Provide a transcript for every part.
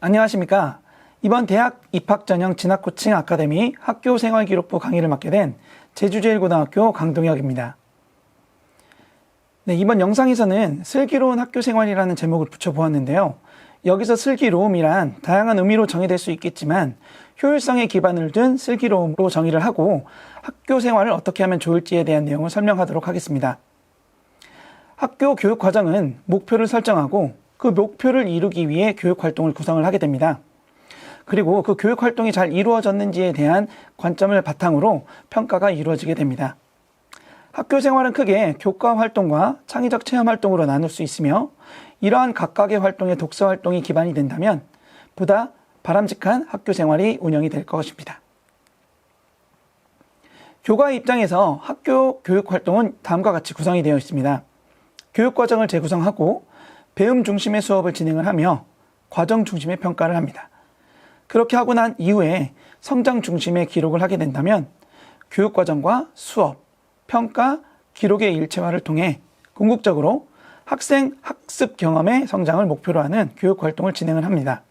안녕하십니까. 이번 대학 입학 전형 진학 코칭 아카데미 학교 생활 기록부 강의를 맡게 된 제주제일고등학교 강동혁입니다. 네, 이번 영상에서는 슬기로운 학교 생활이라는 제목을 붙여보았는데요. 여기서 슬기로움이란 다양한 의미로 정의될 수 있겠지만 효율성에 기반을 둔 슬기로움으로 정의를 하고 학교 생활을 어떻게 하면 좋을지에 대한 내용을 설명하도록 하겠습니다. 학교 교육 과정은 목표를 설정하고 그 목표를 이루기 위해 교육 활동을 구성을 하게 됩니다. 그리고 그 교육 활동이 잘 이루어졌는지에 대한 관점을 바탕으로 평가가 이루어지게 됩니다. 학교 생활은 크게 교과 활동과 창의적 체험 활동으로 나눌 수 있으며 이러한 각각의 활동의 독서 활동이 기반이 된다면 보다 바람직한 학교 생활이 운영이 될 것입니다. 교과의 입장에서 학교 교육 활동은 다음과 같이 구성이 되어 있습니다. 교육 과정을 재구성하고 배움 중심의 수업을 진행을 하며 과정 중심의 평가를 합니다. 그렇게 하고 난 이후에 성장 중심의 기록을 하게 된다면 교육 과정과 수업, 평가, 기록의 일체화를 통해 궁극적으로 학생 학습 경험의 성장을 목표로 하는 교육 활동을 진행을 합니다.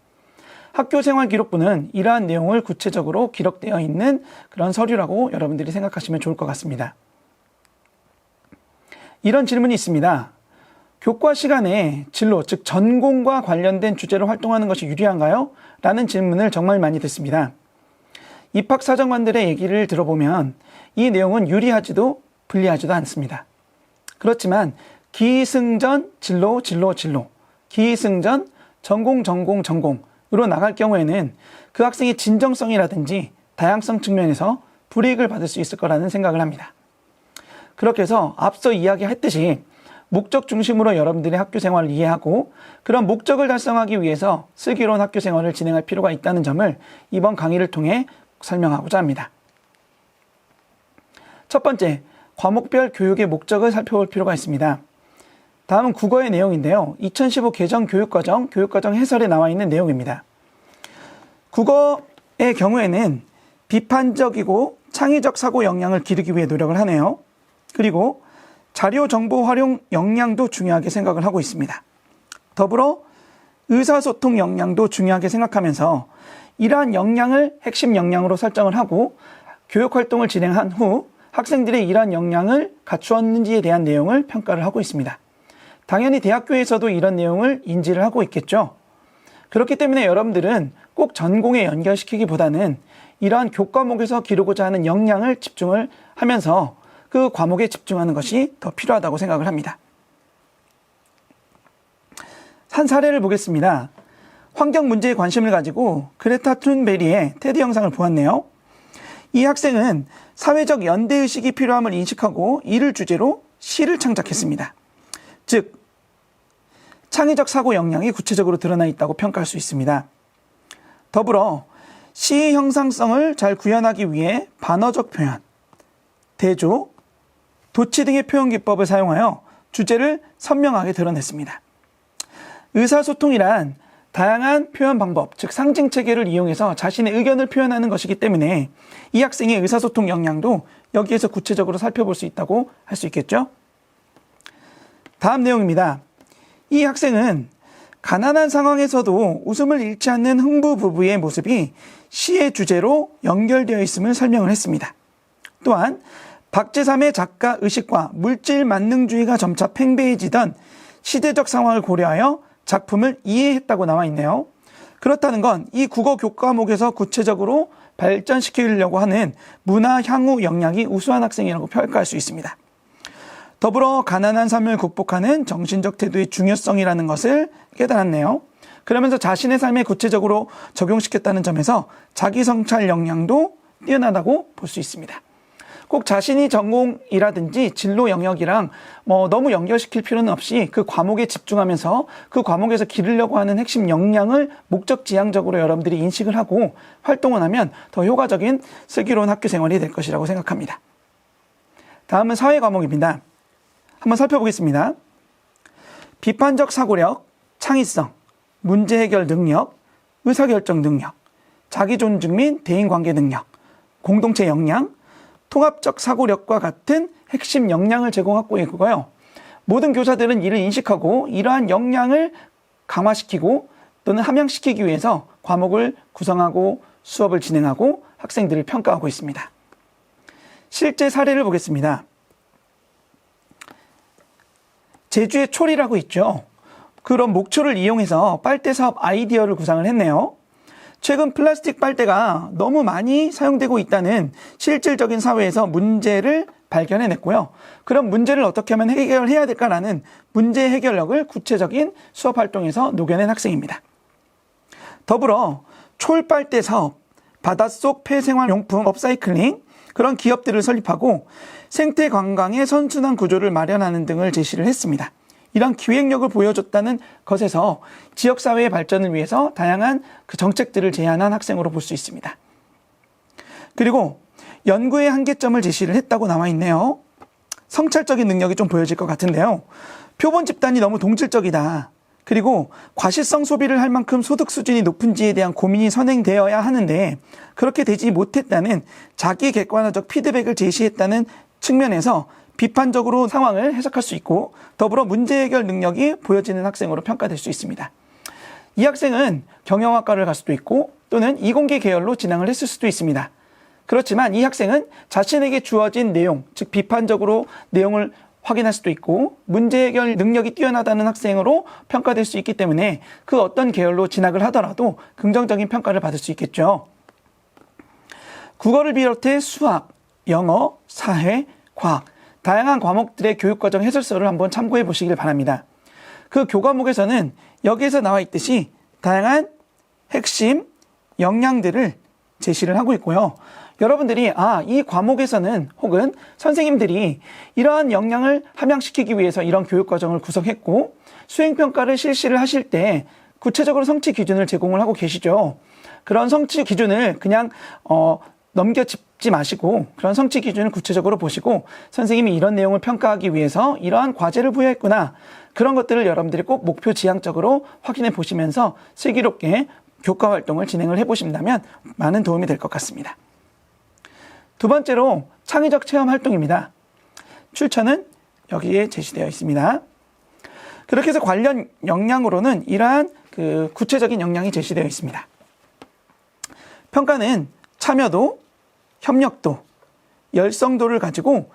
학교 생활 기록부는 이러한 내용을 구체적으로 기록되어 있는 그런 서류라고 여러분들이 생각하시면 좋을 것 같습니다. 이런 질문이 있습니다. 교과 시간에 진로, 즉 전공과 관련된 주제로 활동하는 것이 유리한가요? 라는 질문을 정말 많이 듣습니다. 입학사정관들의 얘기를 들어보면 이 내용은 유리하지도 불리하지도 않습니다. 그렇지만 기승전 진로, 기승전 전공으로 나갈 경우에는 그 학생의 진정성이라든지 다양성 측면에서 불이익을 받을 수 있을 거라는 생각을 합니다. 그렇게 해서 앞서 이야기했듯이 목적 중심으로 여러분들의 학교 생활을 이해하고 그런 목적을 달성하기 위해서 슬기로운 학교 생활을 진행할 필요가 있다는 점을 이번 강의를 통해 설명하고자 합니다. 첫 번째, 과목별 교육의 목적을 살펴볼 필요가 있습니다. 다음은 국어의 내용인데요. 2015 개정 교육과정 해설에 나와 있는 내용입니다. 국어의 경우에는 비판적이고 창의적 사고 역량을 기르기 위해 노력을 하네요. 그리고 자료 정보 활용 역량도 중요하게 생각을 하고 있습니다. 더불어 의사소통 역량도 중요하게 생각하면서 이러한 역량을 핵심 역량으로 설정을 하고 교육활동을 진행한 후 학생들의 이러한 역량을 갖추었는지에 대한 내용을 평가를 하고 있습니다. 당연히 대학교에서도 이런 내용을 인지를 하고 있겠죠. 그렇기 때문에 여러분들은 꼭 전공에 연결시키기보다는 이러한 교과목에서 기르고자 하는 역량을 집중을 하면서 그 과목에 집중하는 것이 더 필요하다고 생각을 합니다. 한 사례를 보겠습니다. 환경 문제에 관심을 가지고 그레타 툰베리의 테드 영상을 보았네요. 이 학생은 사회적 연대의식이 필요함을 인식하고 이를 주제로 시를 창작했습니다. 즉, 창의적 사고 역량이 구체적으로 드러나 있다고 평가할 수 있습니다. 더불어 시의 형상성을 잘 구현하기 위해 반어적 표현, 대조, 도치 등의 표현 기법을 사용하여 주제를 선명하게 드러냈습니다. 의사소통이란 다양한 표현 방법, 즉 상징 체계를 이용해서 자신의 의견을 표현하는 것이기 때문에 이 학생의 의사소통 역량도 여기에서 구체적으로 살펴볼 수 있다고 할 수 있겠죠? 다음 내용입니다. 이 학생은 가난한 상황에서도 웃음을 잃지 않는 흥부 부부의 모습이 시의 주제로 연결되어 있음을 설명을 했습니다. 또한 박제3의 작가 의식과 물질 만능주의가 점차 팽배해지던 시대적 상황을 고려하여 작품을 이해했다고 나와 있네요. 그렇다는 건 이 국어 교과목에서 구체적으로 발전시키려고 하는 문화 향후 역량이 우수한 학생이라고 평가할 수 있습니다. 더불어 가난한 삶을 극복하는 정신적 태도의 중요성이라는 것을 깨달았네요. 그러면서 자신의 삶에 구체적으로 적용시켰다는 점에서 자기 성찰 역량도 뛰어나다고 볼 수 있습니다. 꼭 자신이 전공이라든지 진로 영역이랑 너무 연결시킬 필요는 없이 그 과목에 집중하면서 그 과목에서 기르려고 하는 핵심 역량을 목적지향적으로 여러분들이 인식을 하고 활동을 하면 더 효과적인 슬기로운 학교 생활이 될 것이라고 생각합니다. 다음은 사회 과목입니다. 한번 살펴보겠습니다. 비판적 사고력, 창의성, 문제 해결 능력, 의사결정 능력, 자기존중 및 대인관계 능력, 공동체 역량, 통합적 사고력과 같은 핵심 역량을 제공하고 있고요. 모든 교사들은 이를 인식하고 이러한 역량을 강화시키고 또는 함양시키기 위해서 과목을 구성하고 수업을 진행하고 학생들을 평가하고 있습니다. 실제 사례를 보겠습니다. 제주의 촐이라고 있죠. 그런 목초를 이용해서 빨대 사업 아이디어를 구상을 했네요. 최근 플라스틱 빨대가 너무 많이 사용되고 있다는 실질적인 사회에서 문제를 발견해냈고요. 그런 문제를 어떻게 하면 해결해야 될까라는 문제 해결력을 구체적인 수업 활동에서 녹여낸 학생입니다. 더불어 촐빨대 사업, 바닷속 폐생활용품 업사이클링, 그런 기업들을 설립하고 생태 관광의 선순환 구조를 마련하는 등을 제시를 했습니다. 이런 기획력을 보여줬다는 것에서 지역사회의 발전을 위해서 다양한 그 정책들을 제안한 학생으로 볼 수 있습니다. 그리고 연구의 한계점을 제시를 했다고 나와 있네요. 성찰적인 능력이 좀 보여질 것 같은데요. 표본 집단이 너무 동질적이다. 그리고 과실성 소비를 할 만큼 소득 수준이 높은지에 대한 고민이 선행되어야 하는데 그렇게 되지 못했다는 자기 객관화적 피드백을 제시했다는 측면에서 비판적으로 상황을 해석할 수 있고 더불어 문제 해결 능력이 보여지는 학생으로 평가될 수 있습니다. 이 학생은 경영학과를 갈 수도 있고 또는 이공계 계열로 진학을 했을 수도 있습니다. 그렇지만 이 학생은 자신에게 주어진 내용, 즉 비판적으로 내용을 확인할 수도 있고 문제 해결 능력이 뛰어나다는 학생으로 평가될 수 있기 때문에 그 어떤 계열로 진학을 하더라도 긍정적인 평가를 받을 수 있겠죠. 국어를 비롯해 수학, 영어, 사회, 과학 다양한 과목들의 교육과정 해설서를 한번 참고해 보시길 바랍니다. 그 교과목에서는 여기에서 나와 있듯이 다양한 핵심 역량들을 제시를 하고 있고요. 여러분들이 이 과목에서는 혹은 선생님들이 이러한 역량을 함양시키기 위해서 이런 교육과정을 구성했고 수행평가를 실시를 하실 때 구체적으로 성취 기준을 제공을 하고 계시죠. 그런 성취 기준을 그냥 넘겨짚지 마시고 그런 성취 기준을 구체적으로 보시고 선생님이 이런 내용을 평가하기 위해서 이러한 과제를 부여했구나. 그런 것들을 여러분들이 꼭 목표 지향적으로 확인해 보시면서 슬기롭게 교과 활동을 진행을 해보신다면 많은 도움이 될 것 같습니다. 두 번째로 창의적 체험 활동입니다. 출처는 여기에 제시되어 있습니다. 그렇게 해서 관련 역량으로는 이러한 구체적인 역량이 제시되어 있습니다. 평가는 참여도, 협력도, 열성도를 가지고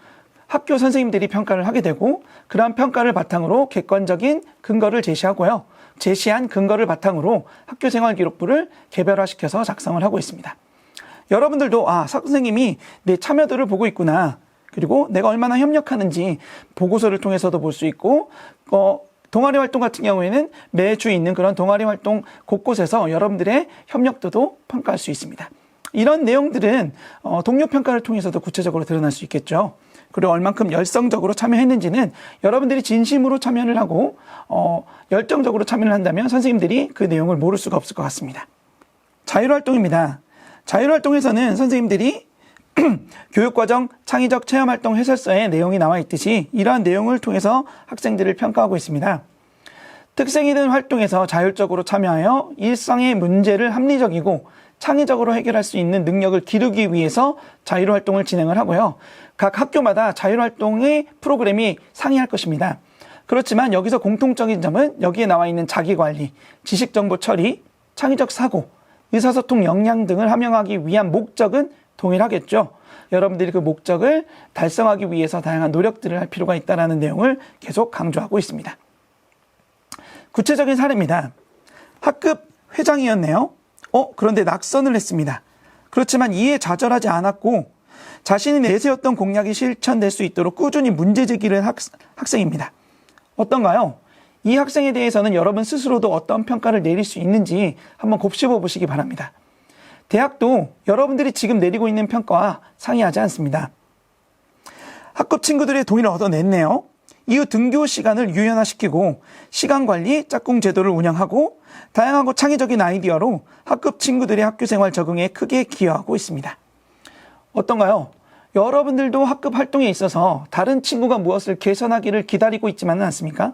학교 선생님들이 평가를 하게 되고 그러한 평가를 바탕으로 객관적인 근거를 제시하고요. 제시한 근거를 바탕으로 학교생활기록부를 개별화시켜서 작성을 하고 있습니다. 여러분들도 선생님이 내 참여도를 보고 있구나. 그리고 내가 얼마나 협력하는지 보고서를 통해서도 볼 수 있고 동아리 활동 같은 경우에는 매주 있는 그런 동아리 활동 곳곳에서 여러분들의 협력도도 평가할 수 있습니다. 이런 내용들은 동료 평가를 통해서도 구체적으로 드러날 수 있겠죠. 그리고 얼만큼 열성적으로 참여했는지는 여러분들이 진심으로 참여를 하고 열정적으로 참여를 한다면 선생님들이 그 내용을 모를 수가 없을 것 같습니다. 자율활동입니다. 자율활동에서는 선생님들이 교육과정 창의적 체험활동 해설서에 내용이 나와 있듯이 이러한 내용을 통해서 학생들을 평가하고 있습니다. 특색이 든 활동에서 자율적으로 참여하여 일상의 문제를 합리적이고 창의적으로 해결할 수 있는 능력을 기르기 위해서 자율활동을 진행을 하고요. 각 학교마다 자율활동의 프로그램이 상이할 것입니다. 그렇지만 여기서 공통적인 점은 여기에 나와 있는 자기관리, 지식정보 처리, 창의적 사고, 의사소통 역량 등을 함양하기 위한 목적은 동일하겠죠. 여러분들이 그 목적을 달성하기 위해서 다양한 노력들을 할 필요가 있다는 내용을 계속 강조하고 있습니다. 구체적인 사례입니다. 학급 회장이었네요. 그런데 낙선을 했습니다. 그렇지만 이에 좌절하지 않았고 자신이 내세웠던 공약이 실천될 수 있도록 꾸준히 문제 제기를 한 학생입니다. 어떤가요? 이 학생에 대해서는 여러분 스스로도 어떤 평가를 내릴 수 있는지 한번 곱씹어 보시기 바랍니다. 대학도 여러분들이 지금 내리고 있는 평가와 상이하지 않습니다. 학급 친구들의 동의를 얻어냈네요. 이후 등교 시간을 유연화시키고 시간관리 짝꿍 제도를 운영하고 다양하고 창의적인 아이디어로 학급 친구들의 학교생활 적응에 크게 기여하고 있습니다. 어떤가요? 여러분들도 학급 활동에 있어서 다른 친구가 무엇을 개선하기를 기다리고 있지만은 않습니까?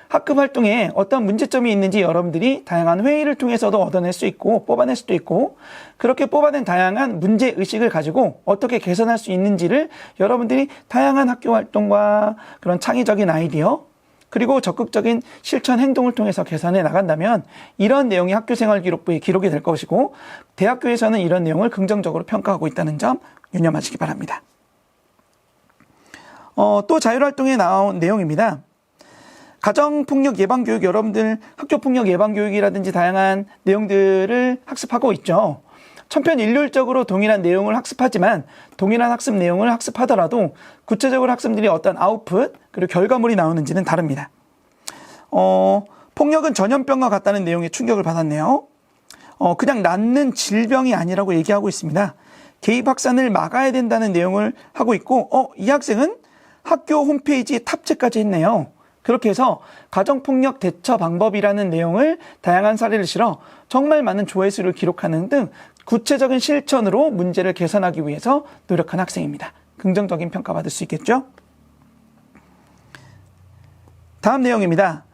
학급 활동에 어떤 문제점이 있는지 여러분들이 다양한 회의를 통해서도 얻어낼 수 있고 뽑아낼 수도 있고 그렇게 뽑아낸 다양한 문제의식을 가지고 어떻게 개선할 수 있는지를 여러분들이 다양한 학교 활동과 그런 창의적인 아이디어 그리고 적극적인 실천 행동을 통해서 개선해 나간다면 이런 내용이 학교생활 기록부에 기록이 될 것이고 대학교에서는 이런 내용을 긍정적으로 평가하고 있다는 점 유념하시기 바랍니다. 또 자율활동에 나온 내용입니다. 가정폭력 예방교육, 여러분들 학교폭력 예방교육이라든지 다양한 내용들을 학습하고 있죠. 천편일률적으로 동일한 내용을 학습하지만 동일한 학습 내용을 학습하더라도 구체적으로 학생들이 어떤 아웃풋 그리고 결과물이 나오는지는 다릅니다. 폭력은 전염병과 같다는 내용에 충격을 받았네요. 그냥 낫는 질병이 아니라고 얘기하고 있습니다. 개입 확산을 막아야 된다는 내용을 하고 있고 이 학생은 학교 홈페이지에 탑재까지 했네요. 그렇게 해서 가정폭력 대처 방법이라는 내용을 다양한 사례를 실어 정말 많은 조회수를 기록하는 등 구체적인 실천으로 문제를 개선하기 위해서 노력한 학생입니다. 긍정적인 평가받을 수 있겠죠? 다음 내용입니다.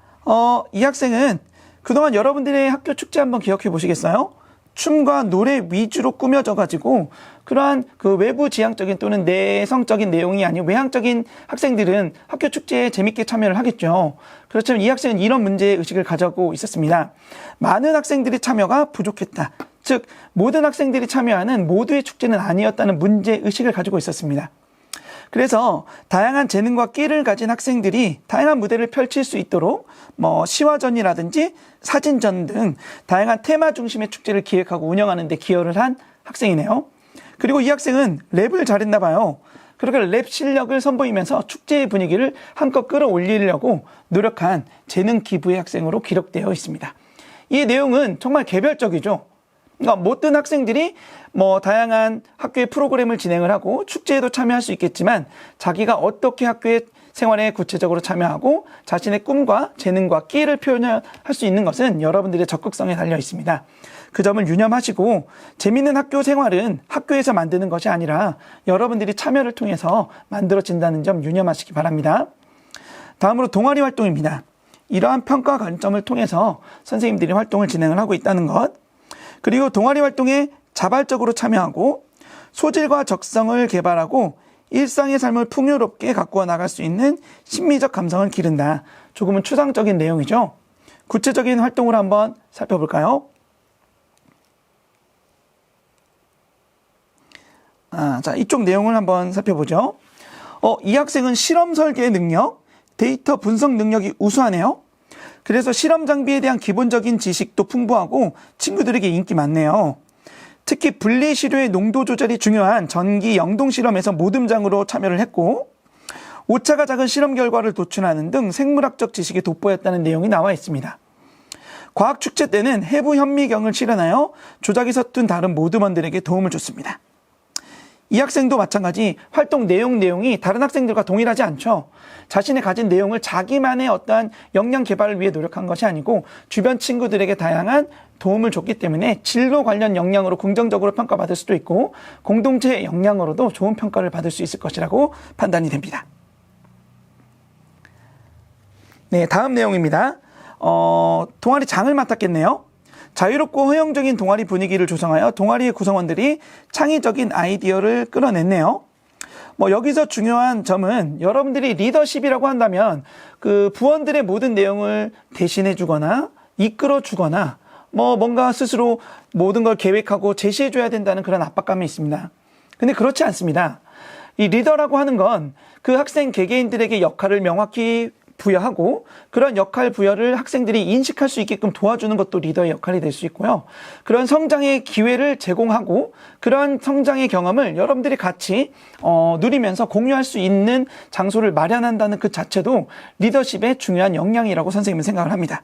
이 학생은 그동안 여러분들의 학교 축제 한번 기억해 보시겠어요? 춤과 노래 위주로 꾸며져 가지고 그러한 그 외부 지향적인 또는 내성적인 내용이 아닌 외향적인 학생들은 학교 축제에 재밌게 참여를 하겠죠. 그렇지만 이 학생은 이런 문제의식을 가지고 있었습니다. 많은 학생들의 참여가 부족했다. 즉 모든 학생들이 참여하는 모두의 축제는 아니었다는 문제의식을 가지고 있었습니다. 그래서 다양한 재능과 끼를 가진 학생들이 다양한 무대를 펼칠 수 있도록 시화전이라든지 사진전 등 다양한 테마 중심의 축제를 기획하고 운영하는 데 기여를 한 학생이네요. 그리고 이 학생은 랩을 잘했나 봐요. 그렇게 랩 실력을 선보이면서 축제의 분위기를 한껏 끌어올리려고 노력한 재능 기부의 학생으로 기록되어 있습니다. 이 내용은 정말 개별적이죠. 그러니까 모든 학생들이 다양한 학교의 프로그램을 진행을 하고 축제에도 참여할 수 있겠지만 자기가 어떻게 학교의 생활에 구체적으로 참여하고 자신의 꿈과 재능과 끼를 표현할 수 있는 것은 여러분들의 적극성에 달려 있습니다. 그 점을 유념하시고 재미있는 학교 생활은 학교에서 만드는 것이 아니라 여러분들이 참여를 통해서 만들어진다는 점 유념하시기 바랍니다. 다음으로 동아리 활동입니다. 이러한 평가 관점을 통해서 선생님들이 활동을 진행을 하고 있다는 것, 그리고 동아리 활동에 자발적으로 참여하고 소질과 적성을 개발하고 일상의 삶을 풍요롭게 가꾸어 나갈 수 있는 심미적 감성을 기른다. 조금은 추상적인 내용이죠. 구체적인 활동을 한번 살펴볼까요? 자, 이쪽 내용을 한번 살펴보죠. 이 학생은 실험 설계 능력, 데이터 분석 능력이 우수하네요. 그래서 실험 장비에 대한 기본적인 지식도 풍부하고 친구들에게 인기 많네요. 특히 분리시료의 농도 조절이 중요한 전기 영동 실험에서 모듬장으로 참여를 했고 오차가 작은 실험 결과를 도출하는 등 생물학적 지식이 돋보였다는 내용이 나와 있습니다. 과학축제 때는 해부 현미경을 실현하여 조작이 서툰 다른 모듬원들에게 도움을 줬습니다. 이 학생도 마찬가지 활동 내용이 다른 학생들과 동일하지 않죠. 자신의 가진 내용을 자기만의 어떠한 역량 개발을 위해 노력한 것이 아니고 주변 친구들에게 다양한 도움을 줬기 때문에 진로 관련 역량으로 긍정적으로 평가받을 수도 있고 공동체 역량으로도 좋은 평가를 받을 수 있을 것이라고 판단이 됩니다. 네, 다음 내용입니다. 동아리 장을 맡았겠네요. 자유롭고 허용적인 동아리 분위기를 조성하여 동아리의 구성원들이 창의적인 아이디어를 끌어냈네요. 여기서 중요한 점은 여러분들이 리더십이라고 한다면 그 부원들의 모든 내용을 대신해 주거나 이끌어 주거나 뭔가 스스로 모든 걸 계획하고 제시해 줘야 된다는 그런 압박감이 있습니다. 근데 그렇지 않습니다. 이 리더라고 하는 건 그 학생 개개인들에게 역할을 명확히 부여하고 그런 역할 부여를 학생들이 인식할 수 있게끔 도와주는 것도 리더의 역할이 될 수 있고요. 그런 성장의 기회를 제공하고 그런 성장의 경험을 여러분들이 같이 누리면서 공유할 수 있는 장소를 마련한다는 그 자체도 리더십의 중요한 역량이라고 선생님은 생각을 합니다.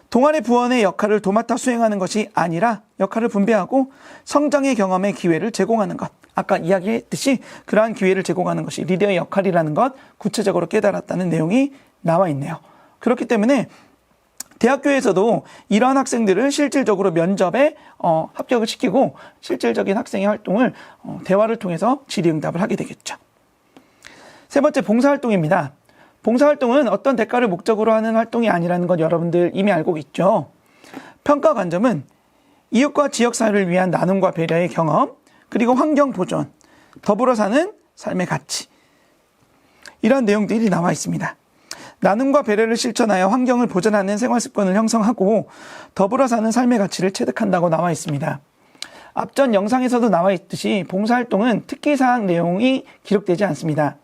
동아리 부원의 역할을 도맡아 수행하는 것이 아니라 역할을 분배하고 성장의 경험의 기회를 제공하는 것. 아까 이야기했듯이 그러한 기회를 제공하는 것이 리더의 역할이라는 것 구체적으로 깨달았다는 내용이 나와 있네요. 그렇기 때문에 대학교에서도 이러한 학생들을 실질적으로 면접에 합격을 시키고 실질적인 학생의 활동을 대화를 통해서 질의응답을 하게 되겠죠. 세 번째, 봉사활동입니다. 봉사활동은 어떤 대가를 목적으로 하는 활동이 아니라는 것 여러분들 이미 알고 있죠. 평가 관점은 이웃과 지역사회를 위한 나눔과 배려의 경험, 그리고 환경 보존, 더불어 사는 삶의 가치, 이런 내용들이 나와 있습니다. 나눔과 배려를 실천하여 환경을 보존하는 생활 습관을 형성하고 더불어 사는 삶의 가치를 체득한다고 나와 있습니다. 앞전 영상에서도 나와 있듯이 봉사활동은 특기사항 내용이 기록되지 않습니다.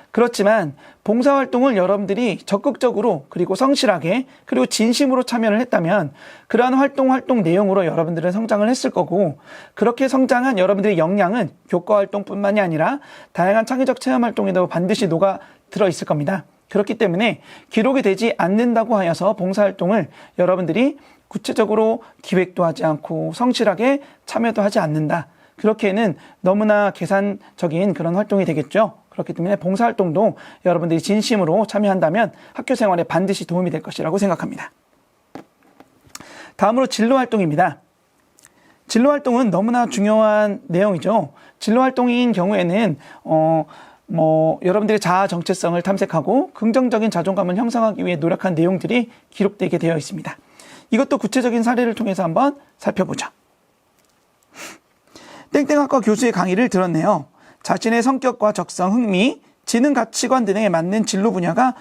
그렇지만 봉사활동을 여러분들이 적극적으로 그리고 성실하게 그리고 진심으로 참여를 했다면 그러한 활동 내용으로 여러분들은 성장을 했을 거고, 그렇게 성장한 여러분들의 역량은 교과활동뿐만이 아니라 다양한 창의적 체험활동에도 반드시 녹아 들어 있을 겁니다. 그렇기 때문에 기록이 되지 않는다고 하여서 봉사활동을 여러분들이 구체적으로 기획도 하지 않고 성실하게 참여도 하지 않는다, 그렇게는 너무나 계산적인 그런 활동이 되겠죠. 그렇기 때문에 봉사활동도 여러분들이 진심으로 참여한다면 학교 생활에 반드시 도움이 될 것이라고 생각합니다. 다음으로 진로활동입니다. 진로활동은 너무나 중요한 내용이죠. 진로활동인 경우에는 여러분들의 자아 정체성을 탐색하고 긍정적인 자존감을 형성하기 위해 노력한 내용들이 기록되게 되어 있습니다. 이것도 구체적인 사례를 통해서 한번 살펴보죠. 땡땡학과 교수의 강의를 들었네요. 자신의 성격과 적성, 흥미, 지능 가치관 등에 맞는 진로 분야가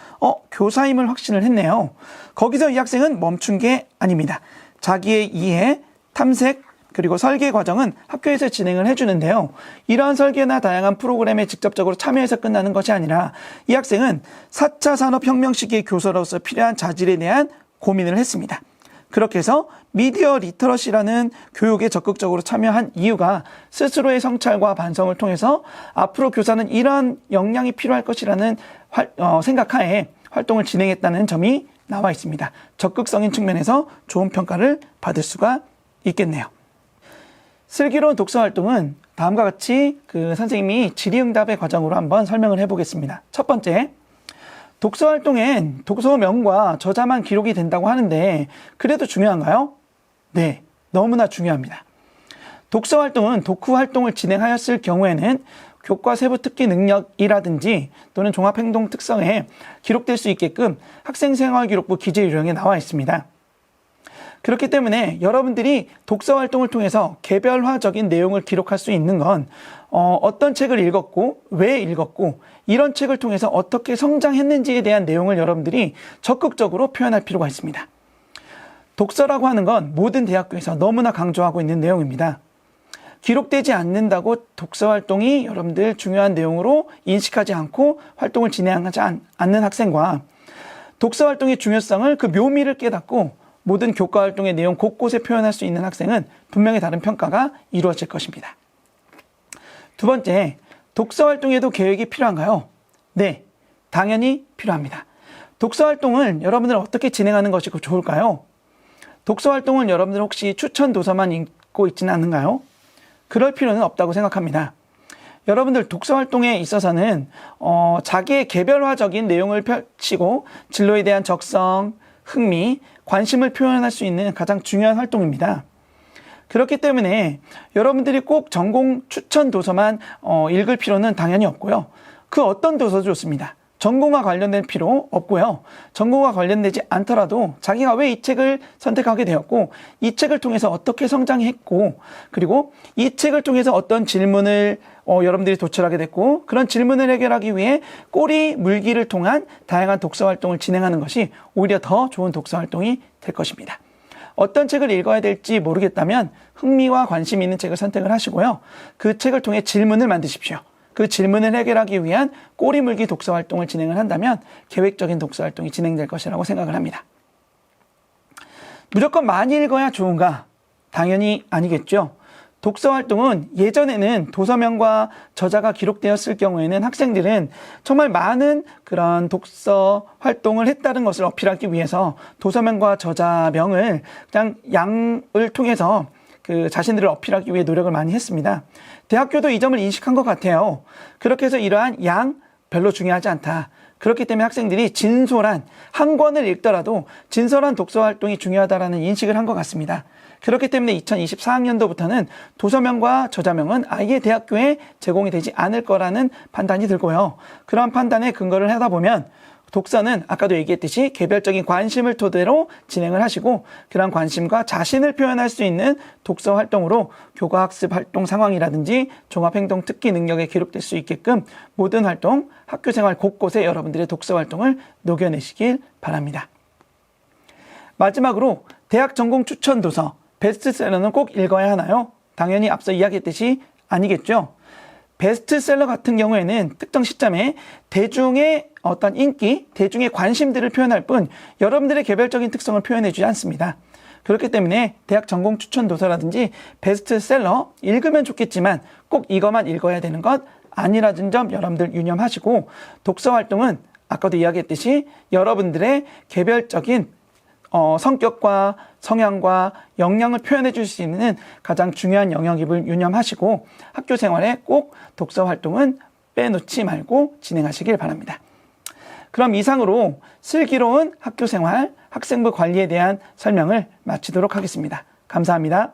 교사임을 확신을 했네요. 거기서 이 학생은 멈춘 게 아닙니다. 자기의 이해, 탐색, 그리고 설계 과정은 학교에서 진행을 해주는데요. 이러한 설계나 다양한 프로그램에 직접적으로 참여해서 끝나는 것이 아니라 이 학생은 4차 산업혁명 시기의 교사로서 필요한 자질에 대한 고민을 했습니다. 그렇게 해서 미디어 리터러시라는 교육에 적극적으로 참여한 이유가 스스로의 성찰과 반성을 통해서 앞으로 교사는 이러한 역량이 필요할 것이라는 생각하에 활동을 진행했다는 점이 나와 있습니다. 적극적인 측면에서 좋은 평가를 받을 수가 있겠네요. 슬기로운 독서 활동은 다음과 같이 선생님이 질의응답의 과정으로 한번 설명을 해보겠습니다. 첫 번째, 독서 활동엔 독서명과 저자만 기록이 된다고 하는데 그래도 중요한가요? 네, 너무나 중요합니다. 독서 활동은 독후 활동을 진행하였을 경우에는 교과 세부 특기 능력이라든지 또는 종합행동 특성에 기록될 수 있게끔 학생생활기록부 기재 요령에 나와 있습니다. 그렇기 때문에 여러분들이 독서 활동을 통해서 개별화적인 내용을 기록할 수 있는 건 어떤 책을 읽었고 왜 읽었고 이런 책을 통해서 어떻게 성장했는지에 대한 내용을 여러분들이 적극적으로 표현할 필요가 있습니다. 독서라고 하는 건 모든 대학교에서 너무나 강조하고 있는 내용입니다. 기록되지 않는다고 독서 활동이 여러분들 중요한 내용으로 인식하지 않고 활동을 진행하지 않는 학생과 독서 활동의 중요성을 그 묘미를 깨닫고 모든 교과 활동의 내용 곳곳에 표현할 수 있는 학생은 분명히 다른 평가가 이루어질 것입니다. 두 번째, 독서 활동에도 계획이 필요한가요? 네, 당연히 필요합니다. 독서 활동을 여러분들 어떻게 진행하는 것이 좋을까요? 독서 활동을 여러분들 혹시 추천 도서만 읽고 있지는 않은가요? 그럴 필요는 없다고 생각합니다. 여러분들 독서 활동에 있어서는 자기의 개별화적인 내용을 펼치고 진로에 대한 적성, 흥미, 관심을 표현할 수 있는 가장 중요한 활동입니다. 그렇기 때문에 여러분들이 꼭 전공 추천 도서만 읽을 필요는 당연히 없고요. 그 어떤 도서도 좋습니다. 전공과 관련된 필요 없고요. 전공과 관련되지 않더라도 자기가 왜 이 책을 선택하게 되었고 이 책을 통해서 어떻게 성장했고 그리고 이 책을 통해서 어떤 질문을 여러분들이 도출하게 됐고 그런 질문을 해결하기 위해 꼬리 물기를 통한 다양한 독서 활동을 진행하는 것이 오히려 더 좋은 독서 활동이 될 것입니다. 어떤 책을 읽어야 될지 모르겠다면 흥미와 관심 있는 책을 선택을 하시고요. 그 책을 통해 질문을 만드십시오. 그 질문을 해결하기 위한 꼬리물기 독서 활동을 진행을 한다면 계획적인 독서 활동이 진행될 것이라고 생각을 합니다. 무조건 많이 읽어야 좋은가? 당연히 아니겠죠. 독서 활동은 예전에는 도서명과 저자가 기록되었을 경우에는 학생들은 정말 많은 그런 독서 활동을 했다는 것을 어필하기 위해서 도서명과 저자명을 그냥 양을 통해서 자신들을 어필하기 위해 노력을 많이 했습니다. 대학교도 이 점을 인식한 것 같아요. 그렇게 해서 이러한 양 별로 중요하지 않다. 그렇기 때문에 학생들이 진솔한 한 권을 읽더라도 진솔한 독서 활동이 중요하다라는 인식을 한 것 같습니다. 그렇기 때문에 2024학년도부터는 도서명과 저자명은 아예 대학교에 제공이 되지 않을 거라는 판단이 들고요. 그런 판단에 근거를 하다 보면 독서는 아까도 얘기했듯이 개별적인 관심을 토대로 진행을 하시고 그런 관심과 자신을 표현할 수 있는 독서 활동으로 교과학습 활동 상황이라든지 종합행동 특기 능력에 기록될 수 있게끔 모든 활동, 학교생활 곳곳에 여러분들의 독서 활동을 녹여내시길 바랍니다. 마지막으로 대학 전공 추천 도서, 베스트셀러는 꼭 읽어야 하나요? 당연히 앞서 이야기했듯이 아니겠죠. 베스트셀러 같은 경우에는 특정 시점에 대중의 어떤 인기, 대중의 관심들을 표현할 뿐 여러분들의 개별적인 특성을 표현해주지 않습니다. 그렇기 때문에 대학 전공 추천 도서라든지 베스트셀러 읽으면 좋겠지만 꼭 이것만 읽어야 되는 것 아니라는 점 여러분들 유념하시고 독서 활동은 아까도 이야기했듯이 여러분들의 개별적인 성격과 성향과 역량을 표현해 줄 수 있는 가장 중요한 영역임을 유념하시고 학교 생활에 꼭 독서 활동은 빼놓지 말고 진행하시길 바랍니다. 그럼 이상으로 슬기로운 학교 생활, 학생부 관리에 대한 설명을 마치도록 하겠습니다. 감사합니다.